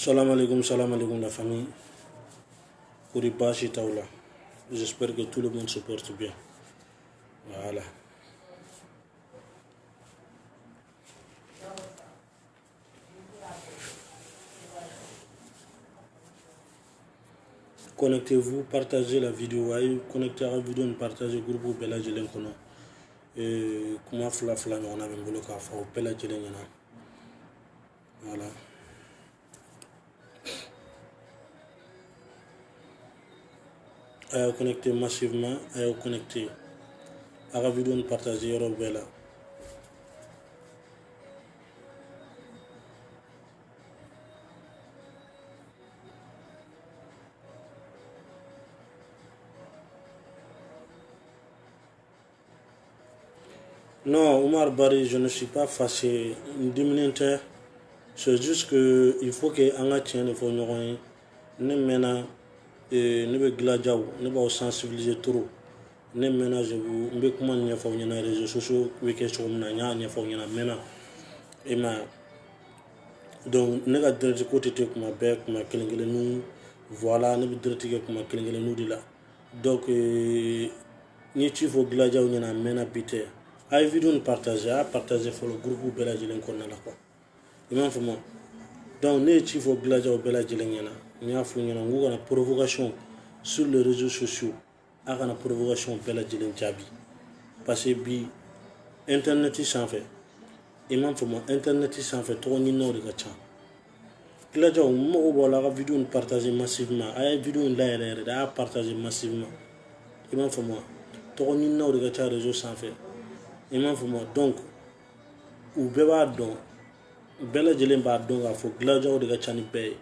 Salam alaikum la famille. Kouribashi Taoula. J'espère que tout le monde se porte bien. Voilà. Connectez-vous, partagez la vidéo. Connectez à la vidéo, partagez le groupe Bella Jelen Kono. Et comment fla on a même voulu faire Bella Jelen. Voilà. À connecter massivement, à connecter à la vidéo, partagez le Bella. Non, Omar Bari, je ne suis pas fâché. C'est juste que il faut que Anga tienne le fond. Ne mena ne be gladjaw ne ba sensibiliser trop. Ne mena je vous mbe kuma nya fa nya na réseaux sociaux weke so na nya fa nya na mena. Et ma donc ne ga direct côté te kuma be kuma kelengele nu voilà ne be direct ke kuma kelengele nu de la. Donc ni tu faut gladjaw nya na mena bité. Ay vidéo partager pour le groupe Bella Jelen Konna la quoi. Imam famo. Donc ne tu faut gladjaw Bella Jelen nya na. Nya fu nya na nguga na provocation sur les réseaux sociaux. Aga na provocation Bella Jelen jabi. Parce que bi internet sans fait. Imam famo internet sans fait to ni no de gacha. Gladjaw mo bola ga vidéo partager massivement. Ay vidéo la partager massivement. Imam famo to ni no de gacha réseau sans fait. Imam famo donc ou beba don Bella Jelen ba don ga fo gladjaw de gacha ni be.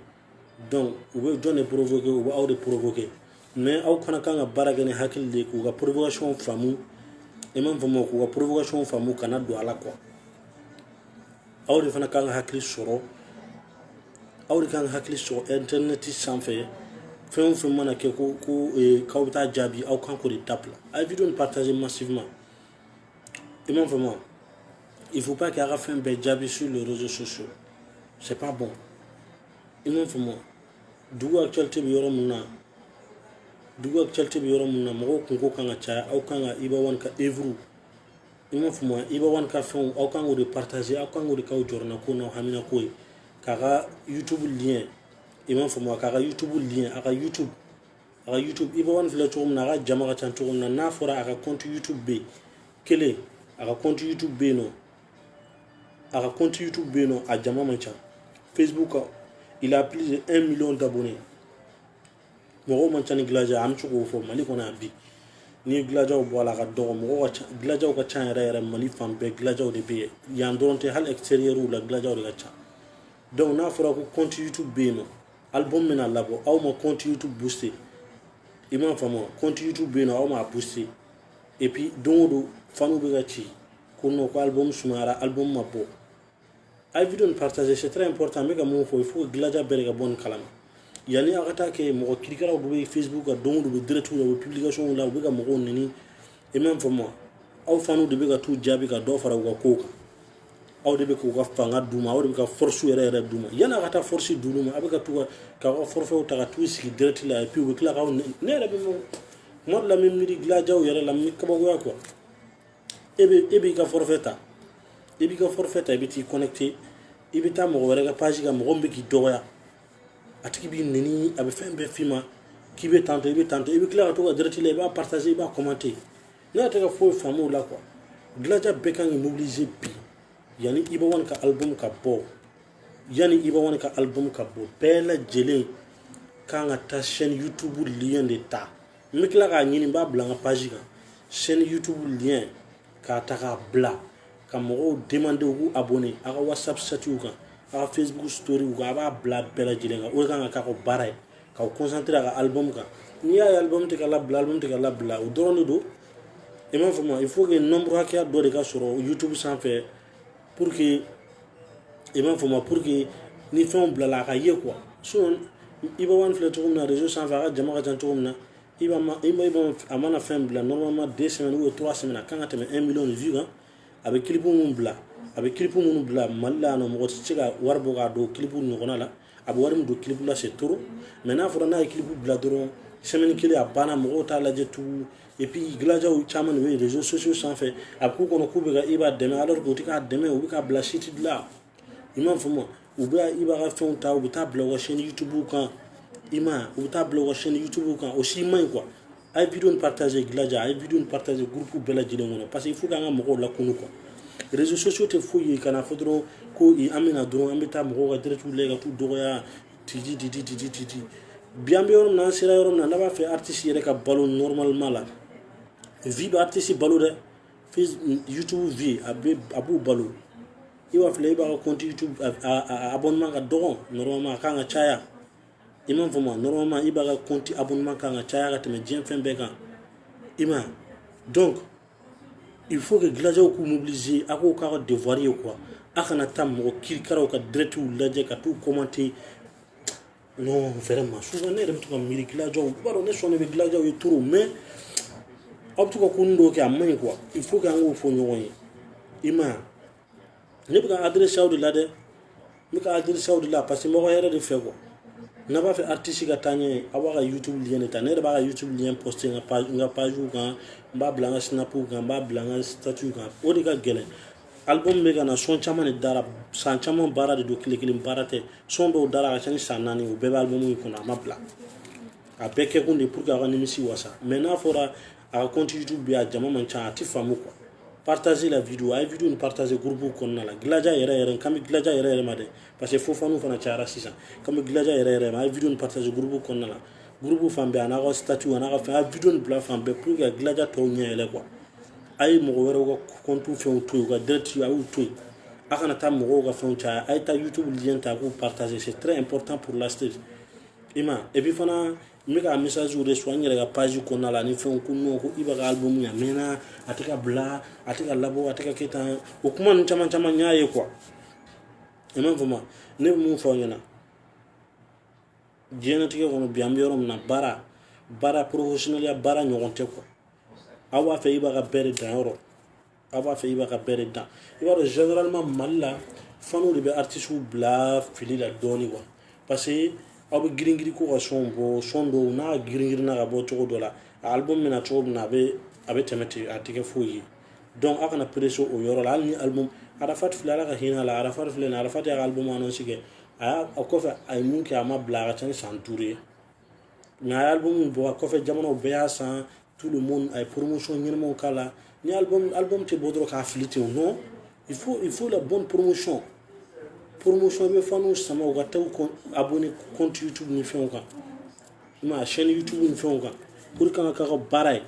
Donc ou be donner provoquer ou ba de provoquer. Mais au kana kanga baragane hakil de ko ga provocation famu Imam famo ko ga provocation famu kana do ala quoi. Aw de fana kanga hakil soro aw de kanga hakil soro internet sans fait fem mana ke ko kawta jabi aw kan ko de tapla ay vidéo partager massivement. Imam famo il faut pas qu'il y ait fait un jabi sur les réseaux sociaux. C'est pas bon. Imam famo dugu actualité bi yoro munna mo ko kanga cha aw kanga iba wan ka evru Imam famo iba wan ka fon aw kanga de partager aw kanga de ka jorna ko no hamina ko kaga YouTube lien Imam famo kaga YouTube lien aga YouTube iba wan vla to na ga jama ga tanto na fora aga compte YouTube be kele aga compte YouTube be no a jama mancha Facebook il a plus de 1 million d'abonnés. Mo mancha ni glaja am chuko fo mali kona bi ni glaja o bola ga do mo glaja o ka chan yara mali fambe glaja o de be yandonte hal extérieur ou la glaja o de cha donc na fora ko compte YouTube be no album mena labo aw mo compte YouTube booster Imam famo compte YouTube be no aw ma booster et puis do fanu be ga ci ko no ko album sumara album mabo ay vidéo partager c'est très important mais il faut glaja berega bon kalama yani agata ke mo kirikara do Facebook a don do direct ou publication la be ga mo nini et même pour moi aw fanu de be ga tout jabi ga do fara ga ko aw de be ko ga fanga duma aw de be ga force yere duma yana agata force duma abega tout ka forfait ta ga tout si direct la et puis be kla ga ne la be mo la même mi glaja o yere la mi ka bago ya quoi ebe ka forfait ibi ka forfait ibi ti connecté ibi ta mo wala ga page ga mo gombe ki doya atiki bi neni abe fembe fima ki be tante ibi clair to ga direct le ba partager ba commenter na ta ga fo famu la quoi glaja bekan mobiliser bi yani iba wan ka album ka bo Bella Jelen kanga ta chaîne YouTube lien de ta mi clair ga nyini ba blanc page ga chaîne YouTube lien ka ta ga bla Kamoro demande ou abonné à WhatsApp statut à Facebook story ou à bla Bella Jelen ou quand ka ko baray ka concentrer à album ka ni ya album te kala bla ou drone do et même vraiment il faut que nombre à do de ka sur YouTube sans faire pour que et même vraiment pour que ni font bla la ka ye quoi so iba wan fle to na réseau sans faire jama ka tanto na iba amana fin bla normalement 2 semaines ou 3 semaines quand tu mets 1 million de vues avec clip mun bla malla no mo tsiga warbo ga do clip mun ngona la abu wari mu do clip la c'est trop mais n'a fɔra n'a ye clip bila dɔrɔn semaine kelen a banna mɔgɔw t'a lajɛ tugun et puis gilajaw caman de bɛ réseaux sociaux sanfɛ a bɛ k'u kɔnɔ k'u bɛ ka i b'a dɛmɛ alors que u tɛ k'a dɛmɛ u bɛ k'a bila site la i m'a faamu u bɛ i b'a ka fɛnw ta u bɛ taa bila u ka chaîne YouTube kan i m'a u bɛ taa bila u ka chaîne YouTube kan o si man ɲi quoi a ye vidéo in partager gilaja a ye vidéo in partager groupe bɛɛ lajɛlen kɔnɔ parce que il faut k'an ka mɔgɔw lakunu quoi réseaux sociaux tɛ foyi ye kana fɔ dɔrɔn ko an bɛna dɔrɔn an bɛ taa mɔgɔw ka direct lajɛ ka t'u dɔgɔya titi bi an bɛ yɔrɔ min na an sera yɔrɔ min na n'a b'a fɛ artiste yɛrɛ ka balo normalement la vie bɛ artiste balo dɛ YouTube vie a b'u balo i b'a filɛ i b'a ka compte YouTube abonnement ka dɔgɔ normalement a kan ka caya i m'a faamu normalement i b'a ka compte abonnement kan ka caya ka tɛmɛ diɲɛ fɛn bɛɛ kan i m'a donc il faut que gilajaw k'u mobiliser a k'o k'a ka devoir ye quoi a kana taa mɔgɔ kirikaraw ka direct lajɛ ka t'u commenter non vraiment souvent ne yɛrɛ bɛ to ka miiri gilajaw i b'a dɔn ne sɔnni bɛ gilajaw ye trop mais aw bɛ to ka ko ninnu dɔw kɛ a man ɲi quoi il faut que an k'o fɔ ɲɔgɔn ye i m'a ne bɛ ka adresse aw de la dɛ n bɛ ka adresse aw de la parce que mɔgɔ yɛrɛ de fɛ quoi n'a b'a fɛ artiste ka taa ɲɛ aw b'a ka YouTube lien de ta ne yɛrɛ b'a ka YouTube lien poster n ka page kan n b'a bila n ka snap kan n b'a bila n ka statut kan o de ka gɛlɛn album bɛ ka na son caman de dara san caman baara de don tile kelen baara tɛ son dɔw dara ka ca ni san 4 o bɛɛ bɛ album in kɔnɔ a ma bila a bɛɛ kɛ kun de pour que a ka nimisi wasa mais n'a fɔra a ka compte YouTube bɛ a jama man ca a tɛ faamu quoi partager la vidéo a ye vidéo ni partager groupe kɔnɔna la gilaja yɛrɛ kan bɛ gilaja yɛrɛ ma dɛ parce que fofaniw fana cayara sisan kan bɛ gilaja yɛrɛ ma a ye vidéo ni partager groupe kɔnɔna la groupe fan bɛɛ a n'a ka statut a n'a ka fɛn a ye vidéo ni bila fan bɛɛ pour que gilaja tɔw ɲɛ yɛlɛ quoi a ye mɔgɔ wɛrɛw ka compte fɛnw to yen u ka direct a y'u to yen a kana taa mɔgɔw ka fɛnw caya a ye taa YouTube lien ta a k'u partager c'est très important pour la stage i ma et puis fana n bɛ ka message reçoit n yɛrɛ ka page kɔnɔna la ni fɛnw ko non ko i b'a ka album ɲa mɛnna a tɛ ka bila a tɛ ka labɔ a tɛ ka kɛ tan o kuma ninnu caman caman n y'a ye quoi i m'a faamu ne bɛ mun fɔ aw ɲɛna diɲɛlatigɛ kɔnɔ bi an bɛ yɔrɔ min na baara professionnel ya baara ɲɔgɔn tɛ quoi aw b'a fɛ i b'a ka bɛɛ de dan yɔrɔ aw b'a fɛ i b'a ka bɛɛ de dan i b'a dɔn généralement Mali la faniw de bɛ artistes bila fili la dɔɔni quoi parce que aw bɛ girin ko ka son bɔ son dɔw n'a girinna ka bɔ cogo dɔ la a album bɛna cogo min na a bɛ tɛmɛ ten a tɛ kɛ foyi ye donc aw kana presser o yɔrɔ la hali ni album Arafat filɛ ala ka hinɛ a la Arafat filɛ nin Arafat y'a ka album annonce kɛ a kɔfɛ a ye mun kɛ a ma bila a ka ca ni san 5 ye mais a ye album bɔ a kɔfɛ jamanaw bɛɛ y'a san tout le monde a ye promotion ɲɛnamaw k'a la ni album tɛ bɔ dɔrɔn k'a fili ten non il faut la bonne promotion bɛ faniw sama u ka taa u abonné compte YouTube ni fɛnw kan i m'a chaîne YouTube ni fɛnw kan pour que an ka k'a ka baara ye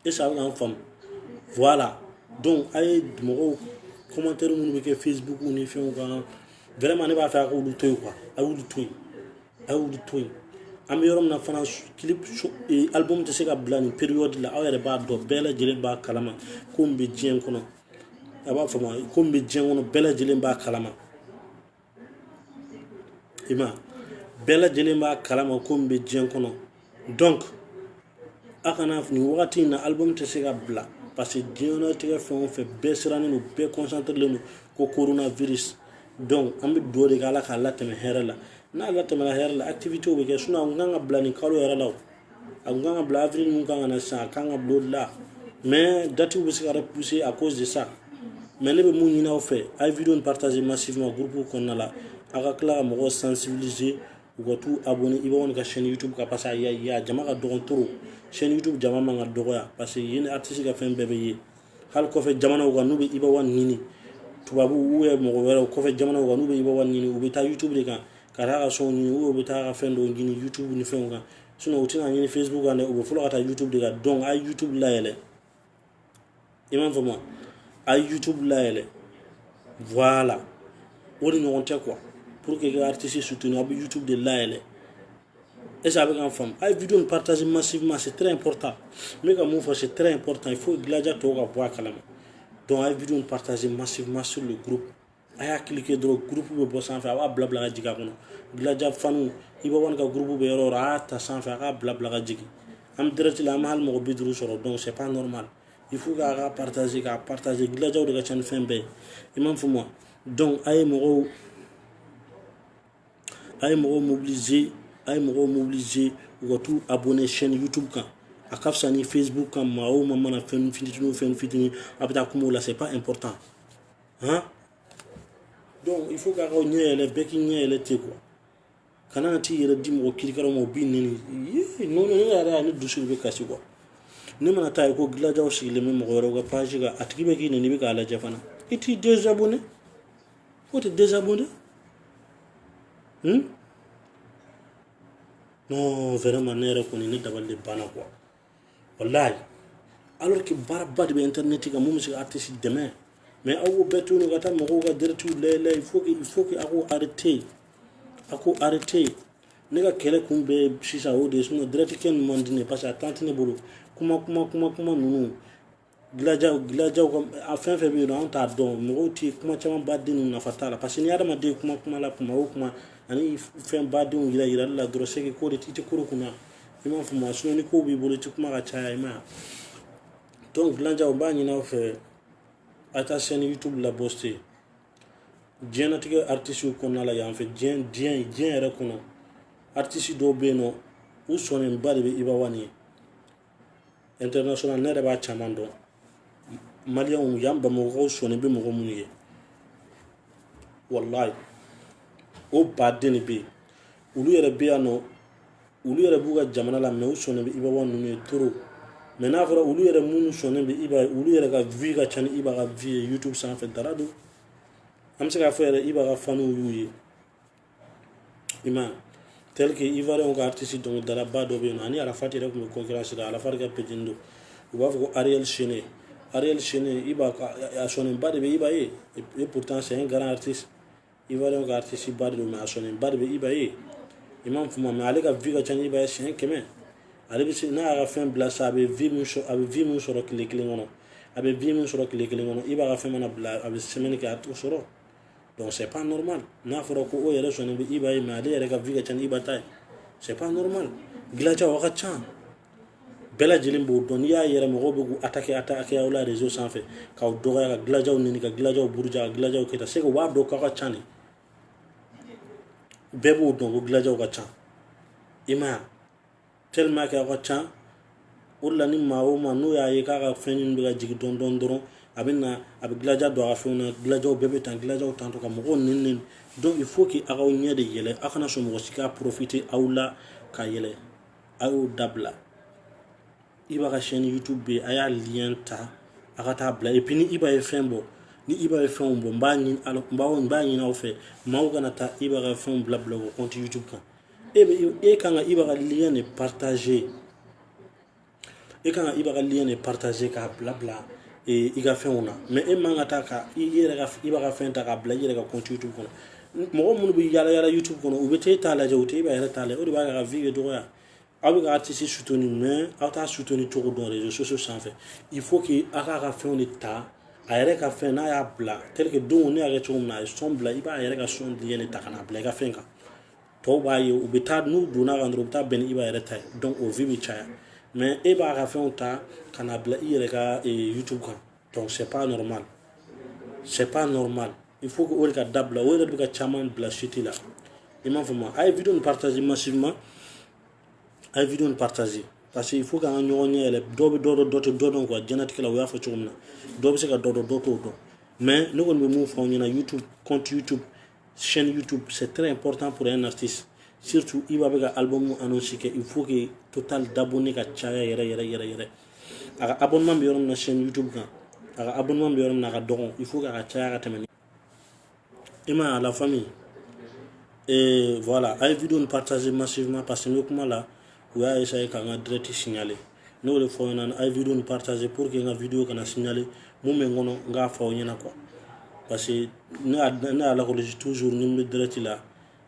est ce que a bɛ k'an faamu voilà donc a ye mɔgɔw commentaire minnu bɛ kɛ Facebook ni fɛnw kan vraiment ne b'a fɛ a k'olu to yen quoi a y'olu to yen an bɛ yɔrɔ min na fana clip album tɛ se ka bila nin période la aw yɛrɛ b'a dɔn bɛɛ lajɛlen b'a kalama ko min bɛ diɲɛ kɔnɔ a b'a faamu ko min bɛ diɲɛ kɔnɔ bɛɛ lajɛlen b'a kalama i ma bɛɛ lajɛlen b'a kalama ko min bɛ diɲɛ kɔnɔ donc a kana nin wagati in na album tɛ se ka bila parce que diɲɛlatigɛ fɛn o fɛn bɛɛ sirannen don bɛɛ concentrelen don ko coronavirus donc an bɛ dugawu de kɛ ala k'a latɛmɛ hɛrɛ la n'a latɛmɛna hɛrɛ la activité bɛ kɛ sinon a kun kan ka bila nin kalo yɛrɛ la a kun kan ka bila avril mun kan ka na sisan a kan ka bila o de la mais date bɛ se ka repousser à cause de ça mais ne bɛ mun ɲini aw fɛ a ye vidéo partager massivement groupe kɔnɔna la a ka tila ka mɔgɔw sensibiliser u ka t'u abonné i b'a kɔni ka chaîne YouTube kan parce que a jama ka dɔgɔ trop chaîne YouTube jama man ka dɔgɔya parce que yen artiste ka fɛn bɛɛ bɛ ye hali kɔfɛ jamanaw kan n'u bɛ IBA wari ɲini tubabu ou mɔgɔ wɛrɛw kɔfɛ jamanaw kan n'u bɛ IBA wari ɲini u bɛ taa YouTube de kan ka taa ka son ɲini ou u bɛ taa ka fɛn dɔw ɲini YouTube ni fɛnw kan sinon u tɛna ɲini Facebook kan dɛ u bɛ fɔlɔ ka taa YouTube de kan donc a ye YouTube layɛlɛ i m'a faamu a ye YouTube layɛlɛ voilà o de ɲɔgɔn tɛ quoi pour que ka artiste soutenir a bɛ YouTube de layɛlɛ est ce que a bɛ k'an faamu a ye vidéo partager massivement c'est très important n bɛ ka mun fɔ c'est très important il faut gilaja tɔw ka bɔ a kalama donc a ye vidéo partager massivement sur le groupe a y'a cliquer dɔrɔn groupe bɛ bɔ sanfɛ a b'a bila ka jigin a kɔnɔ gilaja faniw i b'a wani ka groupe bɛ yɔrɔ o yɔrɔ a y'a ta sanfɛ a k'a bila ka jigin an bɛ direct la an bɛ hali mɔgɔ 50 sɔrɔ donc c'est pas normal il faut k'a partager gilajaw de ka ca ni fɛn bɛɛ ye i m'a faamu wa donc a ye mɔgɔw ay mo mobiliser ou ka tout abonner chaîne YouTube kan a ka fisa ni Facebook kan maa o maa mana fɛn fitini a bɛ taa kuma o la c'est pas important hein. Donc il faut k'a ka ɲɛ yɛlɛ bɛɛ k'i ɲɛ yɛlɛ ten quoi kana na t'i yɛrɛ di mɔgɔ kirikara ma o b'i nɛni non ne yɛrɛ ne dusu de bɛ kasi quoi ne mana taa ye ko gilajaw sigilen bɛ mɔgɔ wɛrɛw ka page kan a tigi bɛ k'i nɛni i bɛ k'a lajɛ fana i t'i désabonner faut te désabonner non vraiment ne yɛrɛ kɔni ne dabali de banna quoi wallahi alors que baaraba de bɛ internet kan mun bɛ se ka artiste dɛmɛ mais aw bɛɛ to yen ka taa mɔgɔw ka direct layɛ il faut que a ko arrêter ne ka kɛlɛ kun bɛ sisan o de sinon direct kɛ ninnu man di ne parce que a temps tɛ ne bolo kuma ninnu gilajaw a fɛn fɛn bɛ yen nɔ anw t'a dɔn mɔgɔw tɛ kuma caman baden ninnu nafa t'a la parce que ni hadamaden kuma la kuma o kuma ani fɛn badenw yirali la dɔrɔn c'est que ko de i tɛ koro kunna i m'a faamu sinon ni ko b'i bolo i tɛ kuma ka caya i ma donc gilajaw n b'a ɲini aw fɛ a ta chaîne YouTube la poster diɲɛlatigɛ artiste kɔnɔna la yan fɛ diɲɛ yɛrɛ kɔnɔ artiste dɔw bɛ yen nɔ u sɔnnenba de bɛ Iba1 ye international ne yɛrɛ b'a caman dɔn maliyɛnw yan Bamakɔkaw sɔnnen bɛ mɔgɔ minnu ye wallahi o baden de bɛ yen olu yɛrɛ bɛ yan nɔ olu yɛrɛ b'u ka jamana la mais u sɔnnen bɛ Iba1 ninnu ye trop mais n'a fɔra olu yɛrɛ minnu sɔnnen bɛ Iba olu yɛrɛ ka vie ka ca ni Iba ka vie ye YouTube sanfɛ dara don an bɛ se k'a fɔ yɛrɛ Iba ka faniw y'u ye i ma tel que Ivoirien ka artiste dɔnkilidalaba dɔ bɛ yen nɔ ani Arafat yɛrɛ tun bɛ concurrence la Arafat ka petit don u b'a fɔ ko Ariel Chené Iba a sɔnnenba de bɛ Iba ye et pourtant c'est un grand artiste Ivoirien ka artiste ba de don mais a sɔnnenba de bɛ Iba ye i m'a faamu mais ale ka vie ka ca ni Iba ye siɲɛ 100 ale bɛ se n'a y'a ka fɛn bila sa a bɛ vie min sɔrɔ tile kelen kɔnɔ Iba ka fɛn mana bila a bɛ semaine kɛ a t'o sɔrɔ donc c'est pas normal n'a fɔra ko o yɛrɛ sɔnnen bɛ Iba ye mais ale yɛrɛ ka vie ka ca ni Iba ta ye c'est pas normal gilajaw a ka ca bɛɛ lajɛlen b'o dɔn n'i y'a yɛrɛ mɔgɔw bɛ k'u attaquer aw la réseau sanfɛ k'aw dɔgɔya ka gilajaw nɛni ka gilajaw buruja ka gilajaw kɛta c'est que u b'a dɔn k'aw ka ca de bɛɛ b'o dɔn ko gilajaw ka ca i ma ye tellement que aw ka ca o de la ni maa o maa n'o y'a ye k'a ka fɛn ɲini bɛ ka jigin dɔɔni dɔrɔn a bɛ gilaja don a ka fɛnw na gilajaw bɛɛ bɛ tan gilajaw tantɔ ka mɔgɔw nɛni donc il faut que aw k'aw ɲɛ de yɛlɛ aw kana sɔn mɔgɔ si ka profiter aw la ka yɛlɛ a y'o dabila Iba ka chaîne YouTube bɛ a y'a lien ta a ka taa bila et puis ni Iba ye fɛn bɔ ni Iba ye fɛnw bɔ n b'a ɲini aw fɛ maaw kana taa Iba ka fɛnw bila o compte YouTube kan e kan ka Iba ka lien de partager k'a bila i ka fɛnw na mais e man ka taa ka i yɛrɛ ka Iba ka fɛn ta k'a bila i yɛrɛ ka compte YouTube kɔnɔ mɔgɔ minnu bɛ yala YouTube kɔnɔ u bɛ taa e t'a lajɛ u tɛ Iba yɛrɛ t'a lajɛ o de b'a kɛ ka vie dɔgɔya aw bɛ ka artiste soutenir mais aw t'a soutenir cogo dɔn réseaux sociaux sanfɛ il faut que aw k'a ka fɛnw de ta a yɛrɛ ka fɛn n'a y'a bila tel que don ne y'a kɛ cogo min na a ye son bila i b'a yɛrɛ ka son lien de ta ka n'a bila i ka fɛn kan tɔw b'a ye u bɛ taa n'u donna kan dɔrɔn u bɛ taa bɛn ni Iba yɛrɛ ta ye donc o vie bɛ caya mais e b'a ka fɛnw ta ka n'a bila i yɛrɛ ka YouTube kan donc c'est pas normal il faut que o de ka dabila o yɛrɛ de bɛ ka caman bila chute la i m'a faamu a ye vidéo nin partager massivement parce que il faut k'an ka ɲɔgɔn ɲɛ yɛlɛ dɔw bɛ dɔ dɔn quoi diɲɛlatigɛ la u y'a fɔ cogo min na dɔw bɛ se ka dɔ t'o dɔn mais ne kɔni bɛ mun fɔ aw ɲɛna YouTube compte YouTube chaîne YouTube c'est très important pour un artiste surtout Iba bɛ ka album annonce kɛ il faut que total d'abonnés ka caya yɛrɛ a ka abonnement bɛ yɔrɔ min na chaîne YouTube kan a ka abonnement bɛ yɔrɔ min na a ka dɔgɔn il faut que a ka caya ka tɛmɛ i ma ye a la famille et voilà a ye vidéo nin partager massivement parce que n bɛ kuma la u y'a essayer ka n ka direct signaler ne y'o de fɔ aw ɲɛna a ye vidéo nin partager pour que n ka vidéo kana signaler mun bɛ n kɔnɔ n k'a fɔ aw ɲɛna quoi parce que ne y'a lakɔlɔsi toujours ni n bɛ direct la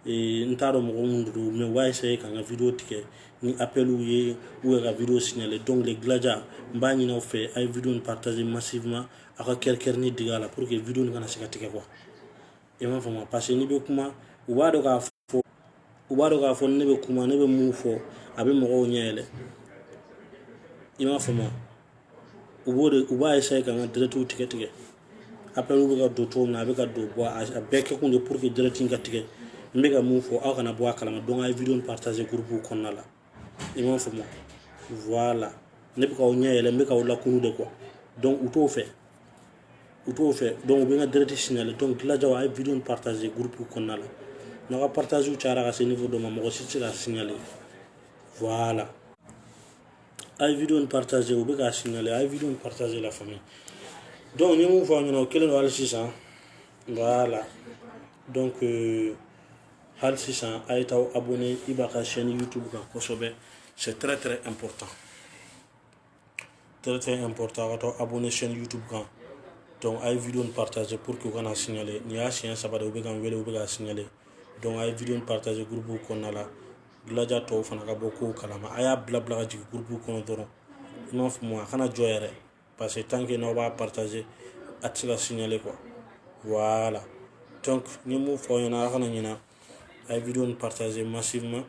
n t'a dɔn mɔgɔ minnu don mais u b'a essayer ka n ka vidéo tigɛ ni appelw ye ou ka vidéo signaler donc les gilaja n b'a ɲini aw fɛ a ye vidéo nin partager massivement a ka kɛrɛkɛrɛnin digi a la pour que vidéo nin kana se ka tigɛ quoi i m'a faamu parce que n'i bɛ kuma u b'a dɔn k'a fɔ ne bɛ kuma ne bɛ mun fɔ a bɛ mɔgɔw ɲɛ yɛlɛ i m'a faamu u b'a essayer ka n ka directw tigɛ appelw bɛ ka don cogo min na a bɛ ka don a bɛɛ kɛ kun de pour que direct in ka tigɛ mbega mun fo aw kana bɔ a kalama donc a ye vidéo partager groupe kɔnɔna la i m'a faamu voilà ne bɛ k'aw ɲɛ yɛlɛ n bɛ k'aw lakunu de quoi donc u t'o fɛ donc u bɛ n ka direct signaler donc Gilajaw a ye vidéo partager groupe kɔnɔna la n'aw ka partage cayara ka se niveau dɔ ma mɔgɔ si tɛ se k'a signaler voilà a ye vidéo partager u bɛ k'a signaler a ye vidéo partager la famille donc n ye mun fɔ aw ɲɛna o kɛlen don hali sisan voilà donc hali sisan a ye t'aw abonné i b'a ka chaîne YouTube kan kosɛbɛ c'est très très important a ka t'aw abonné chaîne YouTube kan donc a ye vidéo partager pour que u kana signaler nin y'a siɲɛ 3 de u bɛ ka n wele u bɛ k'a signaler donc a ye vidéo partager groupe kɔnɔna la Gilaja tɔw fana ka bɔ kow kalama a y'a bila ka jigin groupe kɔnɔ dɔrɔn i m'a faamu a kana jɔ yɛrɛ parce que tant que n'aw b'a partager a tɛ se ka signaler quoi voilà donc n ye mun fɔ aw ɲɛna a kana ɲinɛ a ye vidéo partager massivement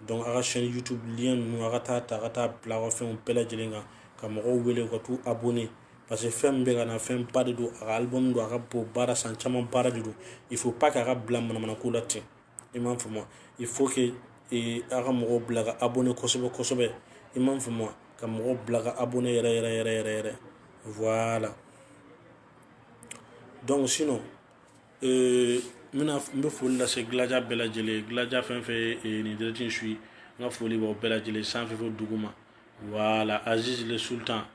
donc a ka chaîne YouTube lien ninnu a ka taa bila aw ka fɛnw bɛɛ lajɛlen kan ka mɔgɔw wele u ka t'u abonné parce que fɛn min bɛ ka na fɛn ba de don a ka album don a ka bon baara san caman baara de don il faut pas que a ka bila manamanako la ten i m'a faamu il faut que a ka mɔgɔw bila ka abonné kosɛbɛ i m'a faamu ka mɔgɔw bila ka abonné yɛrɛ voilà donc sinon n bɛ foli lase Gilaja bɛɛ lajɛlen Gilaja fɛn fɛn ye nin direct in suit n ka foli b'aw bɛɛ lajɛlen sanfɛ fo duguma voilà Aziz le Sultan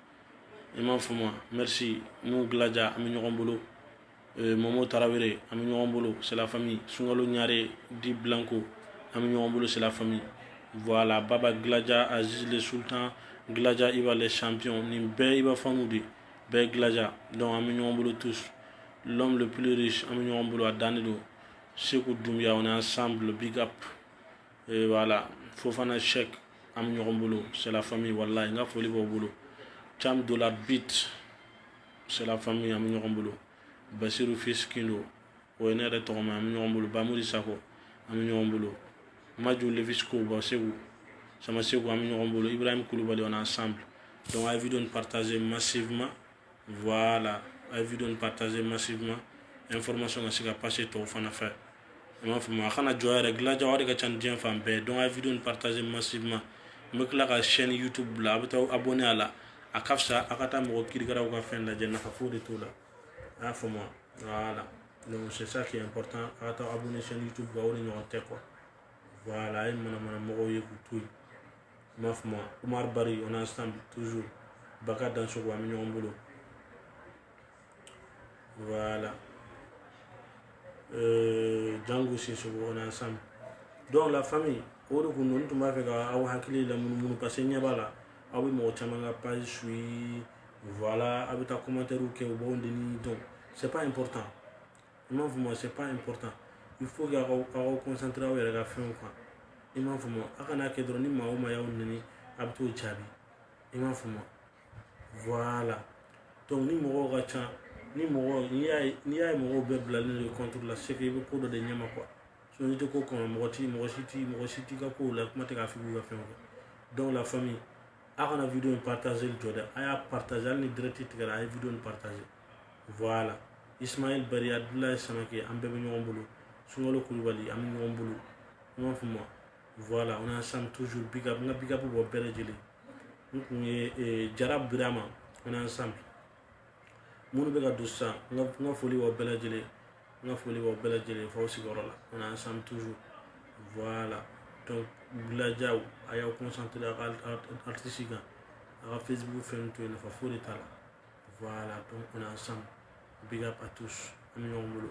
i m'a faamu merci mun Gilaja an bɛ ɲɔgɔn bolo Momo Tarawele an bɛ ɲɔgɔn bolo c'est la famille Sunkalo Ɲare Di Blanco an bɛ ɲɔgɔn bolo c'est la famille voilà Baba Gilaja Aziz le Sultan Gilaja Iba les champions nin bɛɛ Iba fanu de bɛɛ Gilaja donc an bɛ ɲɔgɔn bolo tous l'homme le plus riche an bɛ ɲɔgɔn bolo a dannen don Sekou Doumbia on est ensemble big up et voilà Fofana Cheikh an bɛ ɲɔgɔn bolo c'est la famille wallahi n ka foli b'aw bolo Cham Dollar Beat c'est la famille an bɛ ɲɔgɔn bolo Basiru Fils Kindo o ye ne yɛrɛ tɔgɔma an bɛ ɲɔgɔn bolo Bamuri Sako an bɛ ɲɔgɔn bolo Maju Levisco ba Sekou sama Sekou an bɛ ɲɔgɔn bolo Ibrahim Koulibaly on est ensemble donc a ye vidéo partager massivement voilà a ye vidéo partager massivement information ka se ka passer tɔw fana fɛ i m'a faamu a kana jɔ yɛrɛ Gilaja o de ka ca ni diɲɛ fan bɛɛ donc a ye vidéo partager massivement n bɛ tila ka chaîne YouTube bila a bɛ taa abonné a la a ka fisa a ka taa mɔgɔ kirikaraw ka fɛn lajɛ nafa foyi de t'o la a y'a faamu voilà donc c'est ça qui est important a ka taa abonné chaîne YouTube kan o de ɲɔgɔn tɛ quoi voilà a ye manamana mɔgɔw ye k'u to yen i m'a faamu Umar Bari on est ensemble toujours Baka Dansogo an bɛ ɲɔgɔn bolo voilà Django Sissoko on est ensemble donc la famille o de kun don n tun b'a fɛ ka aw hakili la munumunu parce que ɲɛ b'a la aw bɛ mɔgɔ caman ka page suit voilà a bɛ taa commentaire kɛ u b'aw deni donc c'est pas important i m'a faamu c'est pas important il faut que aw concentrer aw yɛrɛ ka fɛnw kan i m'a faamu a kana kɛ dɔrɔn ni maa o maa y'aw neni a bɛ t'o jaabi i m'a faamu voilà donc ni mɔgɔw ka ca ni y'a ye mɔgɔw bɛɛ bilalen don contre la c'est que i bɛ ko dɔ de ɲɛma quoi so n'i tɛ ko kɔnɔ mɔgɔ si t'i ka kow la kuma tɛ k'a f'i k'u ka fɛnw kɛ donc la famille a kana vidéo in partager jɔ dɛ a y'a partager hali ni direct tigɛra a ye vidéo in partager voilà Ismaël Bari Abdoulaye Samake an bɛɛ bɛ ɲɔgɔn bolo Sunkalo Kulubali an bɛ ɲɔgɔn bolo i m'a faamu voilà on est ensemble toujours big up n ka big up bɔ bɛɛ lajɛlen n kun ye Jara Birama on est ensemble minnu bɛ ka don sisan n ka foli b'aw bɛɛ lajɛlen f'aw sigiyɔrɔ la on est ensemble toujours voilà donc Gilajaw a y'aw concentrer a ka artiste kan a ka Facebook fɛn to yen nafa foyi de t'a la voilà donc on est ensemble big up à tous an bɛ ɲɔgɔn bolo.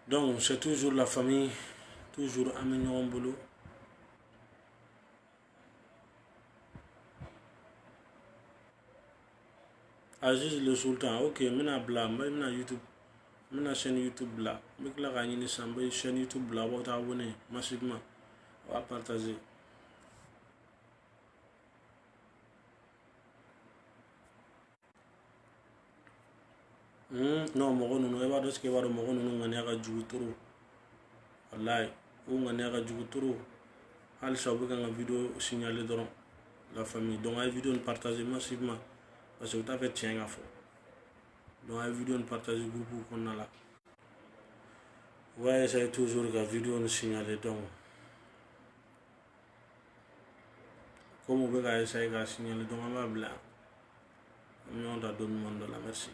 Donc c'est toujours la famille, toujours an bɛ ɲɔgɔn bolo. Aziz le Sultan ok n bɛna bila n bɛna YouTube n bɛna chaîne YouTube bila n bɛ tila k'a ɲini sisan n bɛ chaîne YouTube bila a b'aw ta abonné massivement a b'a partager. non mogo nunu e b'a dɔn sike b'a dɔn mogo nunu ŋaniya ka jugu toro wallahi o ŋaniya ka jugu toro halisa u bɛ ka n ka video signaler dɔrɔn la famille donc a ye video ni partager massivement parce que u t'a fɛ tiɲɛ ka fɔ donc a ye video ni partager groupe kɔnɔna la u b'a essayer toujours ka video ni signaler donc comme u bɛ ka essayer ka signaler donc an b'a bila yan an bɛ ɲɔgɔn ta dɔɔni dɔɔni dɔ la merci